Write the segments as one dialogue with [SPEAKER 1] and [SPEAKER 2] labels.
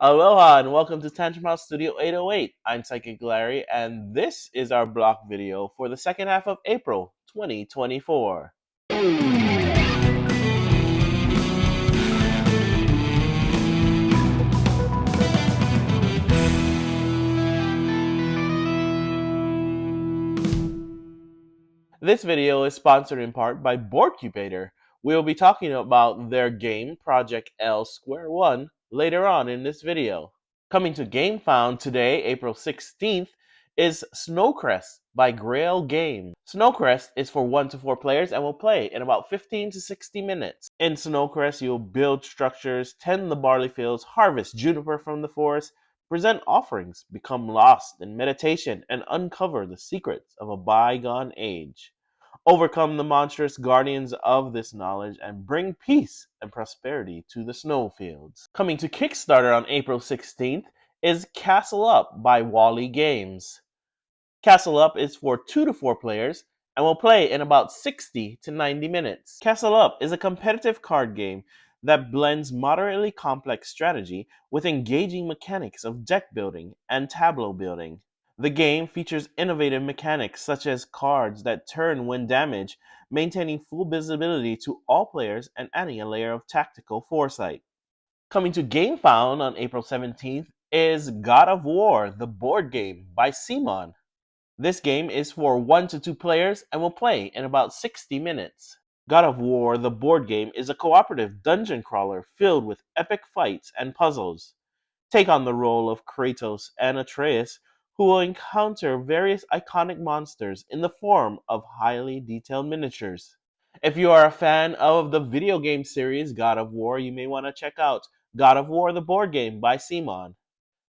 [SPEAKER 1] Aloha and welcome to Tantrum House Studio 808. I'm Psychic Larry and this is our block video for the second half of April 2024. This video is sponsored in part by BoardCubator. We will be talking about their game Project L Square One later on in this video. Coming to GameFound today, April 16th, is Snowcrest by Grail Games. Snowcrest is for 1 to 4 players and will play in about 15 to 60 minutes. In Snowcrest, you'll build structures, tend the barley fields, harvest juniper from the forest, present offerings, become lost in meditation, and uncover the secrets of a bygone age. Overcome the monstrous guardians of this knowledge and bring peace and prosperity to the snowfields. Coming to Kickstarter on April 16th is Castle Up by Wally Games. Castle Up is for 2 to 4 players and will play in about 60 to 90 minutes. Castle Up is a competitive card game that blends moderately complex strategy with engaging mechanics of deck building and tableau building. The game features innovative mechanics such as cards that turn when damaged, maintaining full visibility to all players and adding a layer of tactical foresight. Coming to GameFound on April 17th is God of War, the board game by Simon. This game is for 1 to 2 players and will play in about 60 minutes. God of War, the board game, is a cooperative dungeon crawler filled with epic fights and puzzles. Take on the role of Kratos and Atreus, who will encounter various iconic monsters in the form of highly detailed miniatures. If you are a fan of the video game series God of War, you may want to check out God of War, the board game by Simon.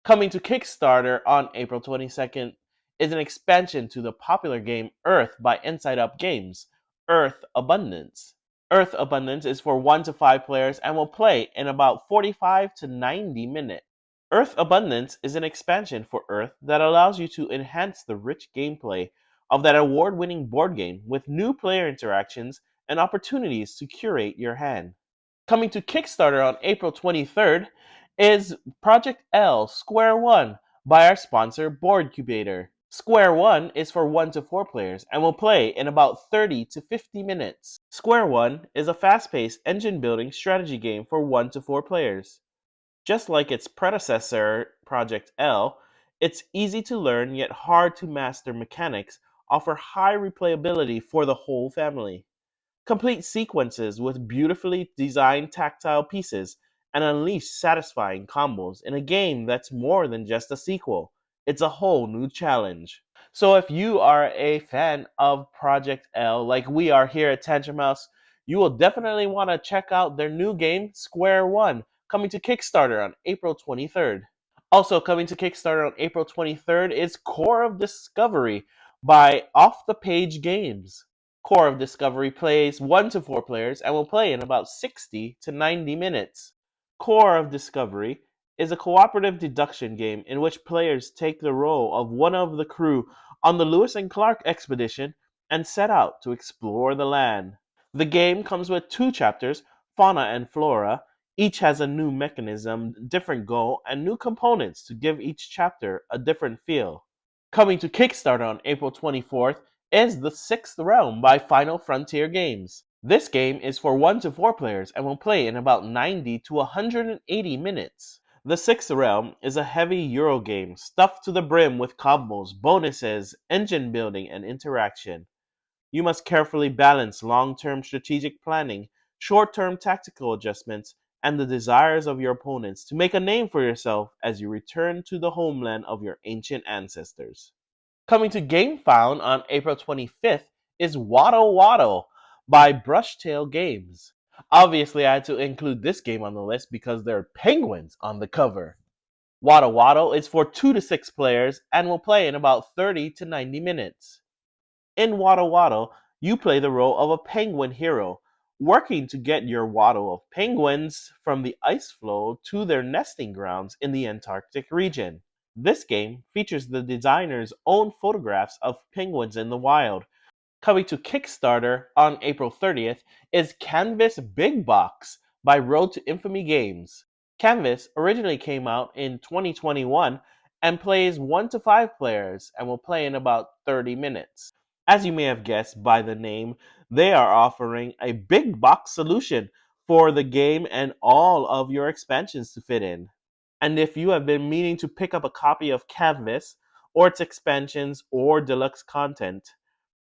[SPEAKER 1] Coming to Kickstarter on April 22nd is an expansion to the popular game Earth by Inside Up Games, Earth Abundance. Earth Abundance is for 1 to 5 players and will play in about 45 to 90 minutes. Earth Abundance is an expansion for Earth that allows you to enhance the rich gameplay of that award-winning board game with new player interactions and opportunities to curate your hand. Coming to Kickstarter on April 23rd is Project L Square One by our sponsor BoardCubator. Square One is for 1 to 4 players and will play in about 30 to 50 minutes. Square One is a fast-paced engine-building strategy game for 1 to 4 players. Just like its predecessor, Project L, its easy to learn yet hard to master mechanics offer high replayability for the whole family. Complete sequences with beautifully designed tactile pieces and unleash satisfying combos in a game that's more than just a sequel. It's a whole new challenge. So if you are a fan of Project L, like we are here at Tantrum House, you will definitely want to check out their new game, Square One, coming to Kickstarter on April 23rd. Also coming to Kickstarter on April 23rd is Core of Discovery by Off the Page Games. Core of Discovery plays 1 to 4 players and will play in about 60 to 90 minutes. Core of Discovery is a cooperative deduction game in which players take the role of one of the crew on the Lewis and Clark expedition and set out to explore the land. The game comes with 2 chapters, Fauna and Flora. Each has a new mechanism, different goal, and new components to give each chapter a different feel. Coming to Kickstarter on April 24th is The Sixth Realm by Final Frontier Games. This game is for 1 to 4 players and will play in about 90 to 180 minutes. The Sixth Realm is a heavy Euro game stuffed to the brim with combos, bonuses, engine building, and interaction. You must carefully balance long-term strategic planning, short-term tactical adjustments, and the desires of your opponents to make a name for yourself as you return to the homeland of your ancient ancestors. Coming to GameFound on April 25th is Waddle Waddle by Brushtail Games. Obviously, I had to include this game on the list because there are penguins on the cover. Waddle Waddle is for 2 to 6 players and will play in about 30 to 90 minutes. In Waddle Waddle, you play the role of a penguin hero, working to get your waddle of penguins from the ice floe to their nesting grounds in the Antarctic region. This game features the designer's own photographs of penguins in the wild. Coming to Kickstarter on April 30th is Canvas Big Box by Road to Infamy Games. Canvas originally came out in 2021 and plays 1 to 5 players and will play in about 30 minutes. As you may have guessed by the name, they are offering a big box solution for the game and all of your expansions to fit in. And if you have been meaning to pick up a copy of Canvas or its expansions or deluxe content,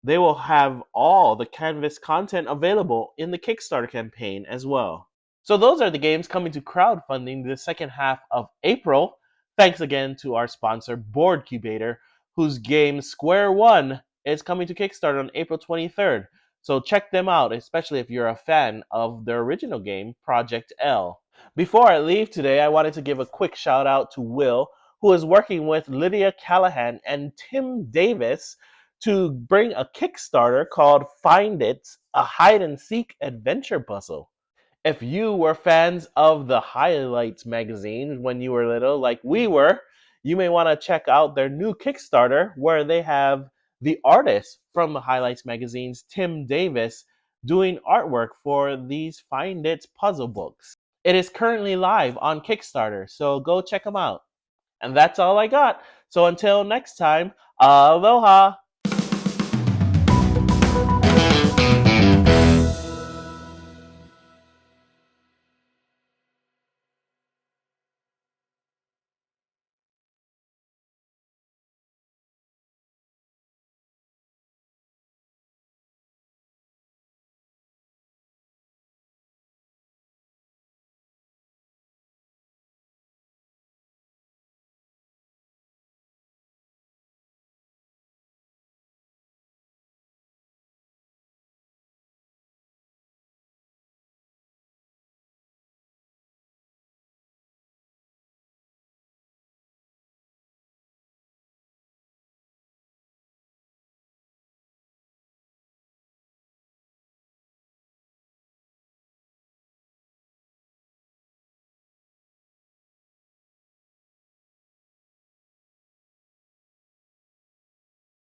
[SPEAKER 1] they will have all the Canvas content available in the Kickstarter campaign as well. So those are the games coming to crowdfunding the second half of April. Thanks again to our sponsor, BoardCubator, whose game Square One is coming to Kickstarter on April 23rd. So check them out, especially if you're a fan of their original game, Project L. Before I leave today, I wanted to give a quick shout out to Will, who is working with Lydia Callahan and Tim Davis to bring a Kickstarter called Find It, a hide and seek adventure puzzle. If you were fans of the Highlights magazine when you were little, like we were, you may want to check out their new Kickstarter where they have the artist from the Highlights magazines, Tim Davis, doing artwork for these Find It puzzle books. It is currently live on Kickstarter, so go check them out. And that's all I got. So until next time, aloha!